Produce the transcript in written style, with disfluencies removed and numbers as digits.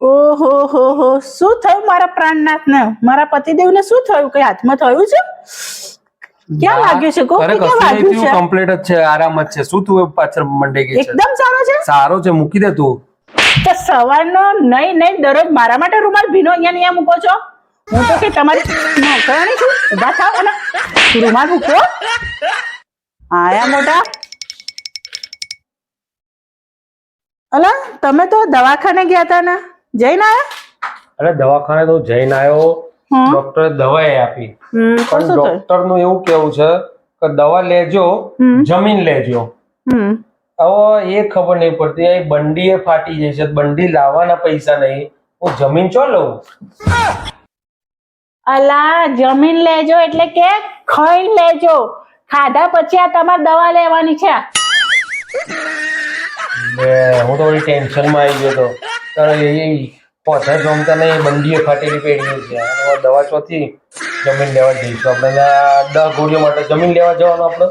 ઓહો હો, શું થયું મારા પ્રાણનાથને? મારા પતિદેવને શું થયું? કઈ હાથમાં થયું છે? ક્યાં લાગ્યું છે? અરે ક્યાં કશું નહીં વાગ્યું થયું, છે? કમ્પ્લીટ જ છે, આરામ જ છે. શું તું પાછળ મંડે ગઈ છે? એકદમ સારો છે. સારો છે, મૂકી દે તું. તો સવારનો નહીં દરરોજ મારા માટે રૂમાલ ભીનો અહીંયા મૂકો છો? હું તો કે તમારી નોકરાણી છું. ઊભા થાવ અને રૂમાલ મૂકો. આયા મોટા. અલા તમે તો દવાખાને ગયા હતા ને, જઈને આયા? અરે દવાખાને તો જઈને આવ્યો, હમ. ડોક્ટરે દવા આપી, તો પણ શું થયું? ડોક્ટર નું એવું કેવું છે કે દવા લેજો, જમીન લેજો. હમ હવે એ ખબર નહીં પડતી, એ બંડી એ ફાટી જાય છે, બંડી લાવવાના પૈસા નહીં, હું જમીન ચો લઉં? અલા જમીન લેજો એટલે કે ખાઈ લેજો. ખાધા પછી આ તમારે દવા લેવાની છે. હું તો વળી ટેન્શનમાં આવી ગયો હતો, ત્યારે એ પોતે જમતા નહીં, બંડીએ ફાટેલી પેઢી છે, હવે દવા ચોથી જમીન લેવા જઈશું આપણે. 10 ગોળીઓ માટે જમીન લેવા જવાનું આપણે.